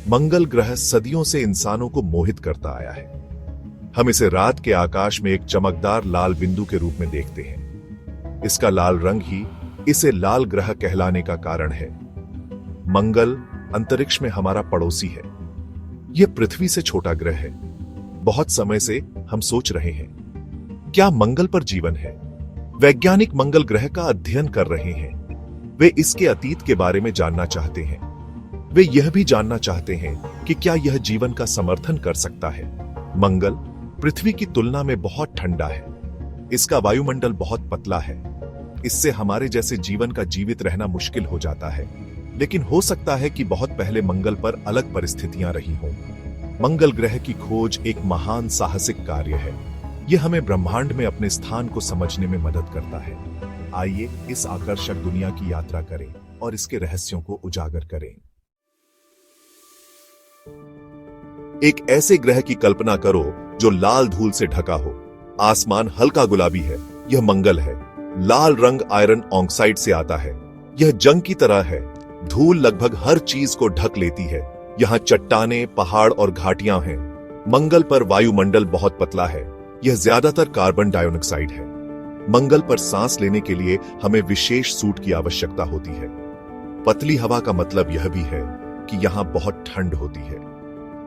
मंगल ग्रह सदियों से इंसानों को मोहित करता आया है। हम इसे रात के आकाश में एक चमकदार लाल बिंदु के रूप में देखते हैं। इसका लाल रंग ही इसे लाल ग्रह कहलाने का कारण है। मंगल अंतरिक्ष में हमारा पड़ोसी है। यह पृथ्वी से छोटा ग्रह है। बहुत समय से हम सोच रहे हैं, क्या मंगल पर जीवन है? वैज्ञानिक मंगल ग्रह का अध्ययन कर रहे हैं। वे इसके अतीत के बारे में जानना चाहते हैं। वे यह भी जानना चाहते हैं कि क्या यह जीवन का समर्थन कर सकता है। मंगल पृथ्वी की तुलना में बहुत ठंडा है। इसका वायुमंडल बहुत पतला है। इससे हमारे जैसे जीवन का जीवित रहना मुश्किल हो जाता है। लेकिन हो सकता है कि बहुत पहले मंगल पर अलग परिस्थितियां रही हों। मंगल ग्रह की खोज एक महान साहसिक कार्य है। यह हमें ब्रह्मांड में अपने स्थान को समझने में मदद करता है। आइए इस आकर्षक दुनिया की यात्रा करें और इसके रहस्यों को उजागर करें। एक ऐसे ग्रह की कल्पना करो जो लाल धूल से ढका हो। आसमान हल्का गुलाबी है। यह मंगल है। लाल रंग आयरन ऑक्साइड से आता है। यह जंग की तरह है। धूल लगभग हर चीज को ढक लेती है। यहाँ चट्टानें, पहाड़ और घाटियां हैं। मंगल पर वायुमंडल बहुत पतला है। यह ज्यादातर कार्बन डाइऑक्साइड है। मंगल पर सांस लेने के लिए हमें विशेष सूट की आवश्यकता होती है। पतली हवा का मतलब यह भी है कि यहां बहुत ठंड होती है।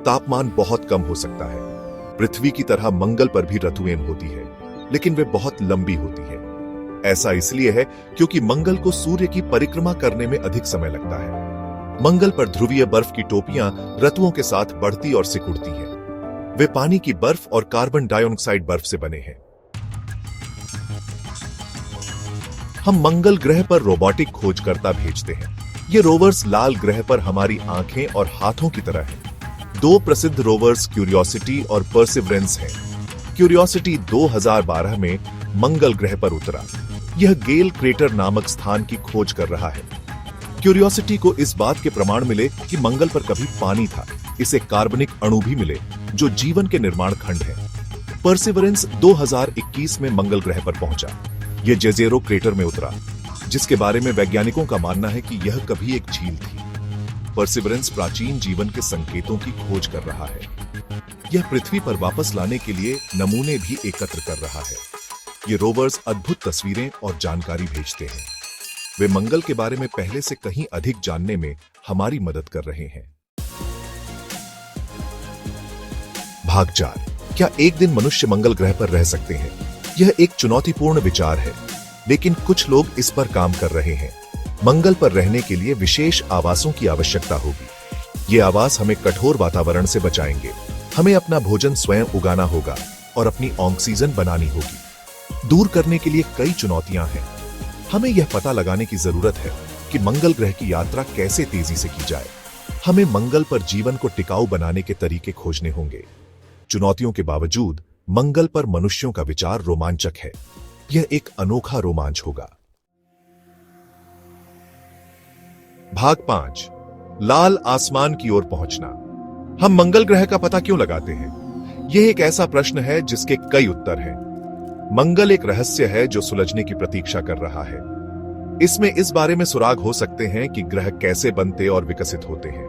तापमान बहुत कम हो सकता है। पृथ्वी की तरह मंगल पर भी ऋतुएं होती है, लेकिन वे बहुत लंबी होती है। ऐसा इसलिए है क्योंकि मंगल को सूर्य की परिक्रमा करने में अधिक समय लगता है। मंगल पर ध्रुवीय बर्फ की टोपियां ऋतुओं के साथ बढ़ती और सिकुड़ती हैं। वे पानी की बर्फ और कार्बन डाइऑक्साइड बर्फ से बने हैं। हम मंगल ग्रह पर रोबोटिक खोजकर्ता भेजते हैं। ये रोवर्स लाल ग्रह पर हमारी आंखें और हाथों की तरह हैं। दो प्रसिद्ध रोवर्स क्यूरियोसिटी और परसिवरेंस हैं। क्यूरियोसिटी 2012 में मंगल ग्रह पर उतरा। यह गेल क्रेटर नामक स्थान की खोज कर रहा है। क्यूरियोसिटी को इस बात के प्रमाण मिले कि मंगल पर कभी पानी था। इसे कार्बनिक अणु भी मिले जो जीवन के निर्माण खंड है। परसिवरेंस 2021 में मंगल ग्रह पर पहुंचा। यह जेजेरो क्रेटर में उतरा, जिसके बारे में वैज्ञानिकों का मानना है कि यह कभी एक झील थी। परसिवरेंस प्राचीन जीवन के संकेतों की खोज कर रहा है। यह पृथ्वी पर वापस लाने के लिए नमूने भी एकत्र कर रहा है। ये रोवर्स अद्भुत तस्वीरें और जानकारी भेजते हैं। वे मंगल के बारे में पहले से कहीं अधिक जानने में हमारी मदद कर रहे हैं। भाग 4। क्या एक दिन मनुष्य मंगल ग्रह पर रह सकते हैं? यह एक चुनौतीपूर्ण विचार है, लेकिन कुछ लोग इस पर काम कर रहे हैं। मंगल पर रहने के लिए विशेष आवासों की आवश्यकता होगी। ये आवास हमें कठोर वातावरण से बचाएंगे। हमें अपना भोजन स्वयं उगाना होगा और अपनी ऑक्सीजन बनानी होगी। दूर करने के लिए कई चुनौतियां हैं। हमें यह पता लगाने की जरूरत है कि मंगल ग्रह की यात्रा कैसे तेजी से की जाए। हमें मंगल पर जीवन को टिकाऊ बनाने के तरीके खोजने होंगे। चुनौतियों के बावजूद मंगल पर मनुष्यों का विचार रोमांचक है। यह एक अनोखा रोमांच होगा। भाग 5। लाल आसमान की ओर पहुंचना। हम मंगल ग्रह का पता क्यों लगाते हैं? यह एक ऐसा प्रश्न है जिसके कई उत्तर हैं। मंगल एक रहस्य है जो सुलझने की प्रतीक्षा कर रहा है। इसमें इस बारे में सुराग हो सकते हैं कि ग्रह कैसे बनते और विकसित होते हैं।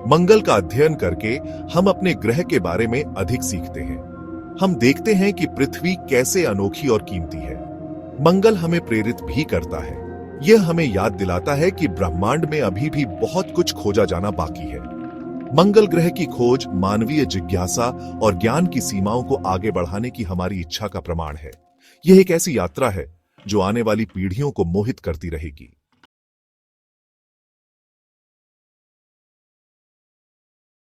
मंगल का अध्ययन करके हम अपने ग्रह के बारे में अधिक सीखते हैं। हम देखते हैं कि पृथ्वी कैसे अनोखी और कीमती है। मंगल हमें प्रेरित भी करता है। यह हमें याद दिलाता है कि ब्रह्मांड में अभी भी बहुत कुछ खोजा जाना बाकी है। मंगल ग्रह की खोज मानवीय जिज्ञासा और ज्ञान की सीमाओं को आगे बढ़ाने की हमारी इच्छा का प्रमाण है। यह एक ऐसी यात्रा है जो आने वाली पीढ़ियों को मोहित करती रहेगी।